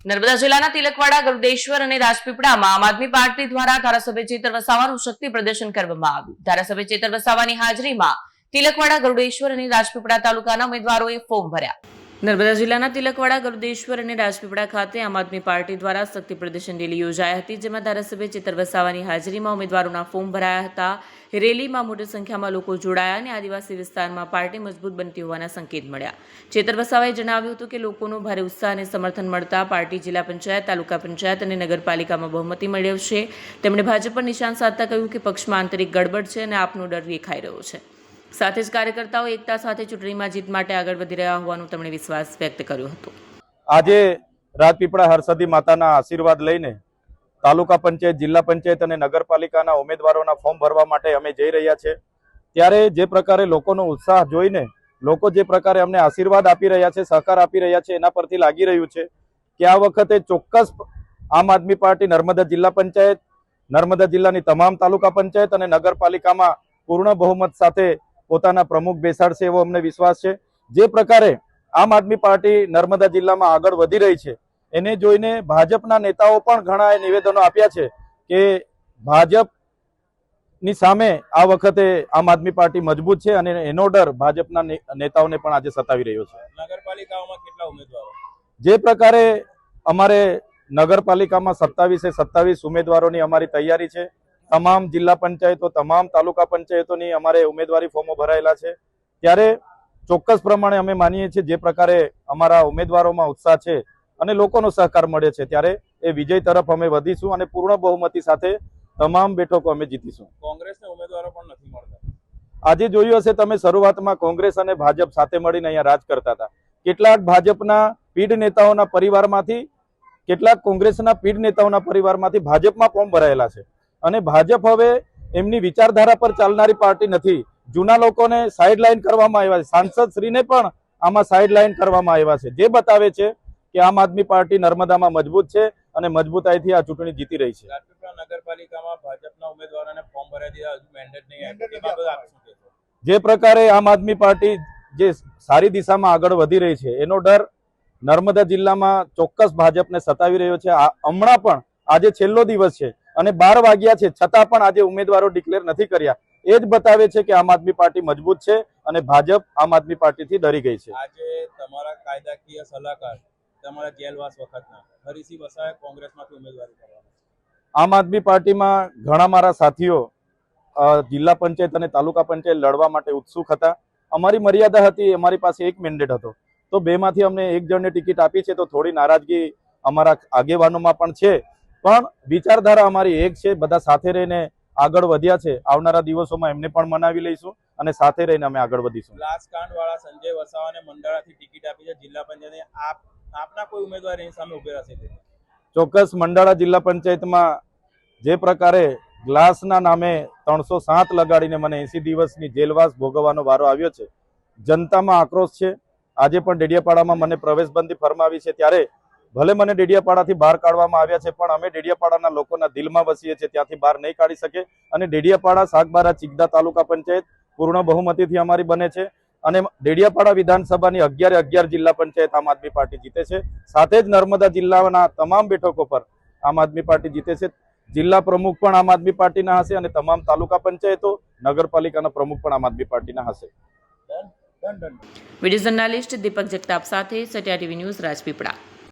નર્મદા જિલ્લાના તિલકવાડા, ગરુડેશ્વર અને રાજપીપળામાં આમ આદમી પાર્ટી દ્વારા ધારાસભ્ય ચેતર વસાવાનું શક્તિ પ્રદર્શન કરવામાં આવ્યું। ધારાસભ્ય ચેતર વસાવાની હાજરીમાં તિલકવાડા, ગરુડેશ્વર અને રાજપીપળા તાલુકાના ઉમેદવારોએ ફોર્મ ભર્યા। નર્મદા જિલ્લાના તિલકવાડા, ગરુડેશ્વર અને રાજપીપળા ખાતે આમ આદમી પાર્ટી દ્વારા શક્તિ પ્રદર્શન રેલી યોજાઈ હતી, જેમાં ધારાસભ્ય ચેતર વસાવાની હાજરીમાં ઉમેદવારોના ફોર્મ ભરાયા હતા। રેલીમાં મોટી સંખ્યામાં લોકો જોડાયા અને આદિવાસી વિસ્તારમાં પાર્ટી મજબૂત બનતી હોવાના સંકેત મળ્યા। ચેતર વસાવાએ જણાવ્યું હતું કે લોકોનો ભારે ઉત્સાહ અને સમર્થન મળતા પાર્ટી જિલ્લા પંચાયત, તાલુકા પંચાયત અને નગરપાલિકામાં બહુમતી મેળવશે। તેમણે ભાજપ પર નિશાન સાધતા કહ્યું કે પક્ષમાં આંતરિક ગડબડ છે અને આપનો ડર દેખાઈ રહ્યો છે। સાથે જ કાર્યકર્તાઓ એકતા સાથે ચૂંટણીમાં જીત માટે આગળ વધી રહ્યા હોવાનું તેમણે વિશ્વાસ વ્યક્ત કર્યો હતો। આજે રાજપીપળા હરસદી માતાના આશીર્વાદ લઈને તાલુકા પંચાયત, જિલ્લા પંચાયત અને નગરપાલિકાના ઉમેદવારોના ફોર્મ ભરવા માટે અમે જઈ રહ્યા છે। ત્યારે જે પ્રકારે લોકોનો ઉત્સાહ જોઈને લોકો જે પ્રકારે અમને આશીર્વાદ આપી રહ્યા છે, સહકાર આપી રહ્યા છે, એના પરથી લાગી રહ્યું છે કે આ વખતે ચોક્કસ આમ આદમી પાર્ટી નર્મદા જિલ્લા પંચાયત, નર્મદા જિલ્લાની તમામ તાલુકા પંચાયત અને નગરપાલિકામાં પૂર્ણ બહુમત સાથે પોતાના પ્રમુખ બેસાડશે એવો અમને વિશ્વાસ છે। જે પ્રકારે આમ આદમી પાર્ટી નર્મદા જિલ્લામાં આગળ વધી રહી છે એને જોઈને ભાજપના નેતાઓ પણ ઘણા નિવેદનો આપ્યા છે કે ભાજપની સામે આ વખતે આમ આદમી પાર્ટી મજબૂત છે અને એનો ડર ભાજપના નેતાઓને પણ આજે સતાવી રહ્યો છે। નગરપાલિકાઓમાં કેટલા ઉમેદવારો? જે પ્રકારે અમારે નગરપાલિકામાં 27 ઉમેદવારોની અમારી તૈયારી છે। તમામ જિલ્લા પંચાયતો, તમામ તાલુકા પંચાયતોની અમારે ઉમેદવારી ફોર્મો ભરાયેલા છે। ત્યારે ચોક્કસ પ્રમાણે અમે માનીએ છીએ જે પ્રકારે અમારા ઉમેદવારોમાં ઉત્સાહ છે અને લોકોનો સહકાર મળે છે ત્યારે એ વિજય તરફ અમે વધીશું અને પૂર્ણ બહુમતી સાથે તમામ બેઠકો અમે જીતીશું। કોંગ્રેસના ઉમેદવારો પણ નથી મળતા। આજે જોયું હશે તમે, શરૂઆતમાં કોંગ્રેસ અને ભાજપ સાથે મળીને અહીંયા રાજ કરતા હતા। કેટલાક ભાજપના પીઢ નેતાઓના પરિવારમાંથી, કેટલાક કોંગ્રેસના પીઢ નેતાઓના પરિવારમાંથી ભાજપમાં ફોર્મ ભરાયેલા છે અને ભાજપ હવે એમની વિચારધારા પર ચાલનારી પાર્ટી નથી। જૂના લોકોને સાઇડલાઇન કરવામાં આવ્યા છે, સાંસદ શ્રીને પણ આમાં સાઇડલાઇન કરવામાં આવ્યા છે, જે બતાવે છે કે આમ આદમી પાર્ટી નર્મદામાં મજબૂત છે અને મજબૂતાઈથી આ ચૂંટણી જીતી રહી છે। રાજપીપળા નગરપાલિકામાં ભાજપના ઉમેદવારોને ફોર્મ ભરાઈ દીધા, હજુ મેન્ડેટ નહીં આપ્યું, એ બાબતે આપ શું કહેશો? જે પ્રકારે આમ આદમી પાર્ટી જે સારી દિશામાં આગળ વધી રહી છે એનો ડર નર્મદા જિલ્લામાં ચોક્કસ ભાજપને સતાવી રહ્યો છે। હમણાં પણ આજે છેલ્લો દિવસ છે અને 12 વાગ્યા છે, છતાં પણ આજે ઉમેદવારો ડિક્લેર નથી કર્યા। એ જ બતાવે છે કે આમ આદમી પાર્ટી મજબૂત છે અને ભાજપ આમ આદમી પાર્ટીથી ડરી ગઈ છે। આજે તમારા કાયદાકીય સલાહકાર, તમારા જેલવાસ વખતના હરીસિંહ વસાવાએ કોંગ્રેસમાંથી ઉમેદવારી કરવાની। આમ આદમી પાર્ટીમાં ઘણા મારા સાથીઓ જિલ્લા પંચાયત અને તાલુકા પંચાયત લડવા માટે ઉત્સુક હતા। અમારી મર્યાદા હતી, અમારી પાસે એક મેન્ડેટ હતો, તો બેમાંથી અમને એક જણને ટિકિટ આપી છે, તો થોડી નારાજગી અમારા આગેવાનોમાં પણ છે, પણ વિચારધારા અમારી એક છે। બધા સાથે રહીને આગળ વધ્યા છે। આવનારા દિવસોમાં એમને પણ મનાવી લઈશું અને સાથે રહીને અમે આગળ વધીશું। લાસકાંડ વાળા સંજય વસાવાને મંડાળાથી ટિકિટ આપી છે જિલ્લા પંચાયતની, આપના કોઈ ઉમેદવાર એની સામે ઉભી રહેશે? ચોક્કસ મંડાળા જિલ્લા પંચાયતમાં જે પ્રકારે ગ્લાસના નામે 307 લગાડીને મને 80 દિવસની જેલવાસ ભોગવવાનો વારો આવ્યો છે, જનતામાં આક્રોશ છે। આજે પણ ડેડિયાપાડામાં મને પ્રવેશબંધી ફરમાવી છે, ત્યારે ભલે મને ડેડિયાપાડાથી બહાર કાઢવામાં આવ્યા છે, પણ અમે ડેડિયાપાડાના લોકોના દિલમાં વસીએ છીએ, ત્યાંથી બહાર નહીં કાઢી શકે અને ડેડિયાપાડા, સાગબારા, ચિગદા તાલુકા પંચાયત પૂર્ણ બહુમતીથી અમારી બને છે અને ડેડિયાપાડા વિધાનસભાની 11 જિલ્લા પંચાયત આમ આદમી પાર્ટી જીતે છે। સાથે જ નર્મદા જિલ્લાના તમામ બેઠકો પર આમ આદમી પાર્ટી જીતે છે। જિલ્લા પ્રમુખ પણ આમ આદમી પાર્ટીના હશે અને તમામ તાલુકા પંચાયતો, નગરપાલિકાના પ્રમુખ પણ આમ આદમી પાર્ટીના હશે। વિડીયો જર્નાલિસ્ટ દીપક જગતાપ સાથે સત્યા ટીવી ન્યૂઝ, રાજપીપળા।